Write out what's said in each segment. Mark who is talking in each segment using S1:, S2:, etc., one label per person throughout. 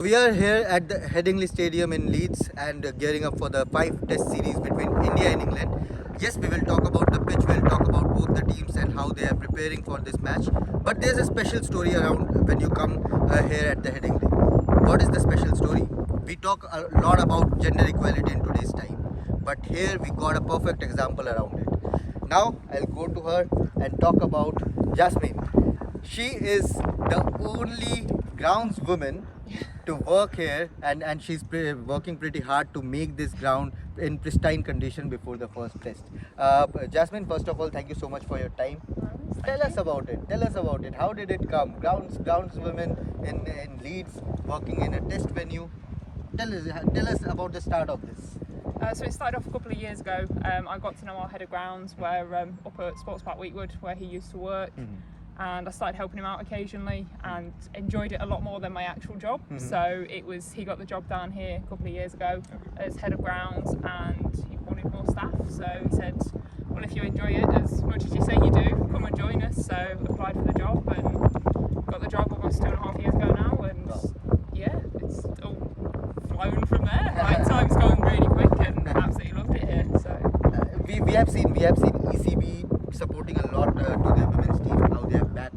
S1: We are here at the Headingley Stadium in Leeds and gearing up for the 5 test series between India and England. Yes, we will talk about the pitch, we will talk about both the teams and how they are preparing for this match. But there's a special story around when you come here at the Headingley. What is the special story? We talk a lot about gender equality in today's time. But here we got a perfect example around it. Now I'll go to her and talk about Jasmine. She is the only groundswoman to work here, and she's working pretty hard to make this ground in pristine condition before the first test. Jasmine, first of all, thank you so much for your time. Tell us about it. Tell us about it. How did it come? Groundswomen in Leeds working in a test venue. Tell us about the start of this.
S2: So it started off a couple of years ago. I got to know our head of grounds where up at Sports Park Weekwood, where he used to work. And I started helping him out occasionally and enjoyed it a lot more than my actual job. So he got the job down here a couple of years ago as head of grounds, and he wanted more staff. So he said, well, if you enjoy it as much as you say you do, come and join us. So applied for the job and got the job almost 2.5 years ago now, and yeah, it's all flown from there. Like, time's gone really quick and absolutely loved it here. So
S1: we have seen ECB supporting a lot to the women's team, how they have backed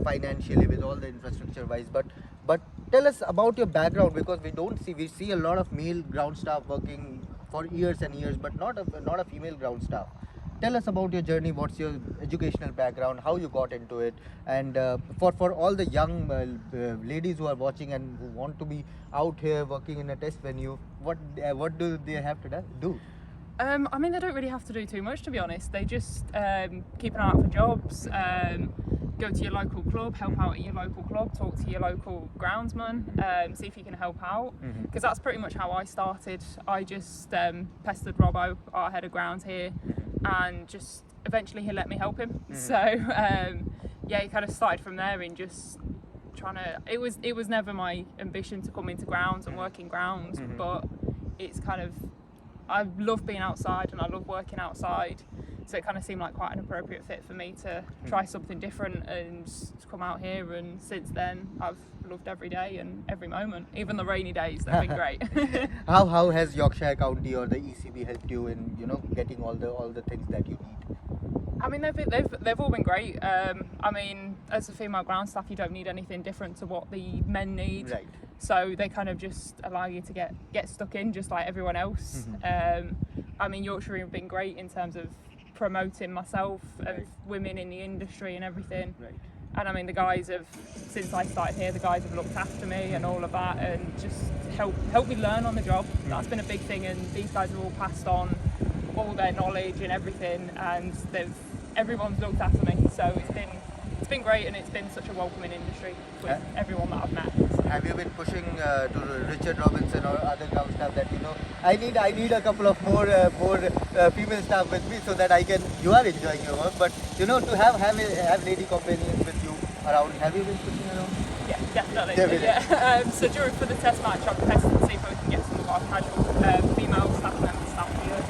S1: financially with all the infrastructure wise. But tell us about your background, because we see a lot of male ground staff working for years and years, but not a female ground staff. Tell us about your journey. What's your educational background? How you got into it? And for all the young ladies who are watching and who want to be out here working in a test venue, what do they have to do?
S2: I mean, they don't really have to do too much, to be honest. They just keep an eye out for jobs, go to your local club, help out at your local club, talk to your local groundsman, see if you can help out. Because that's pretty much how I started. I just pestered Robbo, our head of grounds here, and just eventually he let me help him. So yeah, it kind of started from there in just trying to. It was never my ambition to come into grounds and work in grounds, but it's kind of. I love being outside and I love working outside, so it kind of seemed like quite an appropriate fit for me to try something different and to come out here. And since then I've loved every day and every moment, even the rainy days. They've been great.
S1: How has Yorkshire County or the ECB helped you in getting all the things that you need?
S2: I mean, they've all been great. I mean, as a female ground staff, you don't need anything different to what the men need.
S1: Right.
S2: So they kind of just allow you to get stuck in just like everyone else. I mean, Yorkshire have been great in terms of promoting myself and women in the industry and everything.
S1: Right.
S2: And I mean, the guys have, since I started here, the guys have looked after me and all of that, and just helped me learn on the job. That's been a big thing, and these guys have all passed on all their knowledge and everything, and everyone's looked after me. So it's been great, and it's been such a welcoming industry with everyone that I've met. So.
S1: Have you been pushing to Richard Robinson or other ground staff that I need a couple of more female staff with me so that you are enjoying your work, but to have lady companions with you around? Have you been pushing around?
S2: Yeah, definitely. Yeah. So for the test match, I'm testing to see if we can get some of our casual female staff members staff here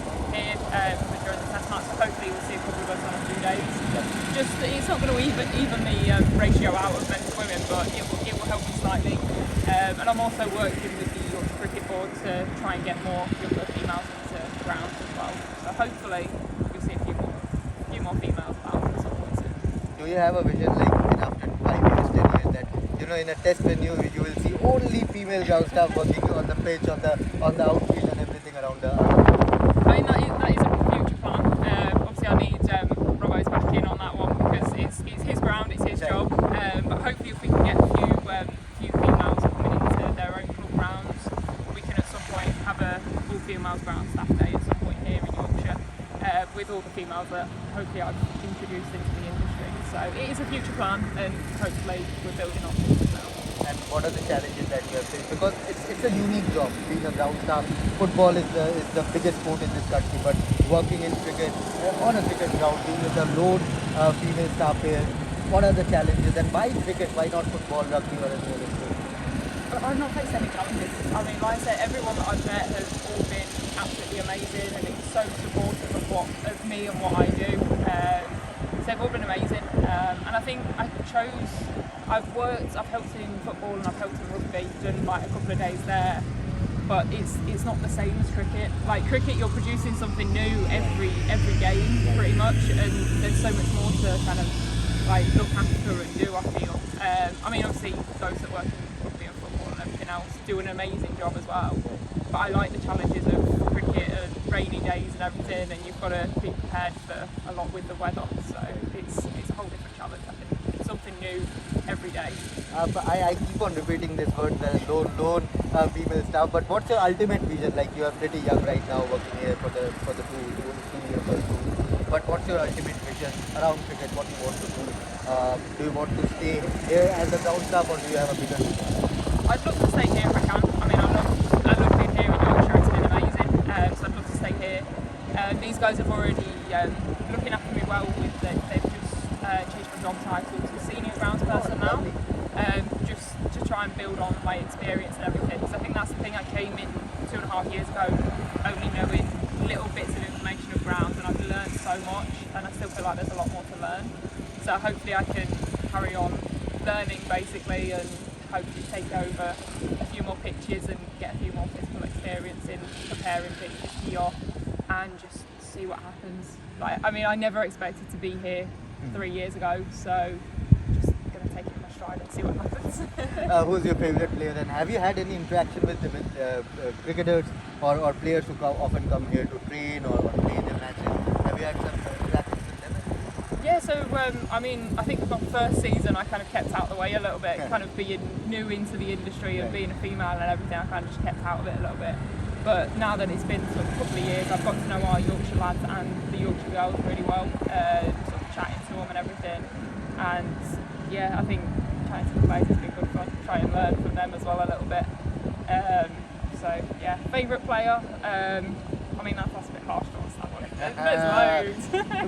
S2: during the test match. So hopefully we'll see a couple of us on a few days. Just it's not going to even the ratio out of men to women, but it will help me slightly. And I'm also working with the Yorkshire Cricket Board to try and get more younger females into grounds as well. So hopefully you'll see a few more females out at some point soon.
S1: Do you have a vision like after 5 years, 10 years that in a test venue you will see only female ground staff working on the pitch, on the outfield and everything around the?
S2: I mean, that is a future plan. Obviously, I need Robbo's back in on that one because it's his ground, it's his job. But hopefully, if we can get a few females coming into their own club grounds, we can at some point have a all females ground staff day at some point here in Yorkshire with all the females that hopefully I've introduced into the industry. So it is a future plan, and hopefully we're building on this now.
S1: And what are the challenges that you have faced? Because it's a unique job being a ground staff. Football is the biggest sport in this country, but working in cricket on a cricket ground, being with a lone female staff here, what are the challenges? And why cricket? Why not football, rugby, or any other sport?
S2: I've not faced any challenges. I mean, like I said, everyone that I've met has all been absolutely amazing, and it's so supportive of me and what I do. So they've all been amazing, and I think I chose I've helped in football and I've helped in rugby, done like a couple of days there. But it's not the same as cricket. Like cricket, you're producing something new every game, pretty much, and there's so much more to kind of like look after and do. I feel. I mean, obviously, those that work in rugby and football and everything else do an amazing job as well. But I like the challenges of cricket and rainy days and everything, and you've got to be prepared for a lot with the weather. So it's a whole different challenge. I think it's something new every day.
S1: But I keep on repeating this word, the lone female staff. But what's your ultimate vision? Like you are pretty young right now, working here for the 2 years or so. But what's your ultimate vision around cricket? What you want to do? Do you want to stay here as a ground staff, or do you have a bigger vision?
S2: I'd love to stay here if I can. I mean, I love being here in Yorkshire. It's been amazing. So I'd love to stay here. These guys have already looking after me well. They've just changed my job title to senior grounds person now. Just to try and build on my experience and everything. Because I think that's the thing. I came in 2.5 years ago, only knowing little bits of information of grounds, and I've learned so much. And I still feel like there's a lot more to learn. So hopefully I can carry on learning basically, and hopefully take over a few more pitches and get a few more physical experience in preparing pitches here, and just see what happens. Like, I mean, I never expected to be here 3 years ago, so just gonna take it in my stride and see what happens.
S1: Who's your favourite player, and have you had any interaction with cricketers or players who often come here to train or play their matches? Have you had some interactions with them?
S2: Yeah, so I mean, I think my first season I kind of kept out of the way a little bit, kind of being new into the industry and being a female and everything, I kind of just kept out of it a little bit. But now that it's been sort of a couple of years, I've got to know our Yorkshire lads and the Yorkshire girls really well, sort of chatting to them and everything. And yeah, I think chatting to the players has been good fun, try and learn from them as well a little bit. So yeah, favourite player, I mean that's a bit harsh to answer that one. There's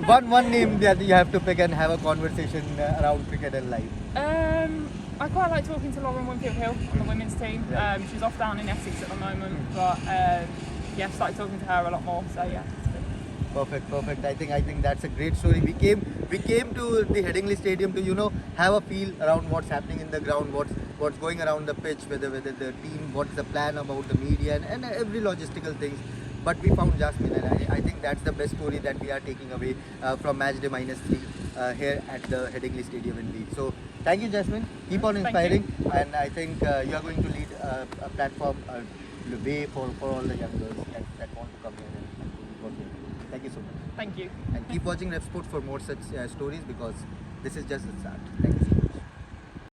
S2: loads.
S1: one name that you have to pick and have a conversation around cricket and life.
S2: I quite like talking to Lauren Winfield-Hill on the women's team. She's off down in Essex at the moment, but yeah, started talking to her a lot more. So yeah, it's good.
S1: Perfect. I think that's a great story. We came to the Headingley Stadium to have a feel around what's happening in the ground, what's going around the pitch, whether the team, what's the plan about the media and every logistical things. But we found Jasmine, and I think that's the best story that we are taking away from match day -3 here at the Headingley Stadium in Leeds. So thank you, Jasmine. Keep on inspiring, and I think you are going to lead a platform, the way for all the young girls that want to come here and work here. Thank you so much.
S2: Thank you.
S1: And keep watching Revsportz for more such stories, because this is just the start. Thank you.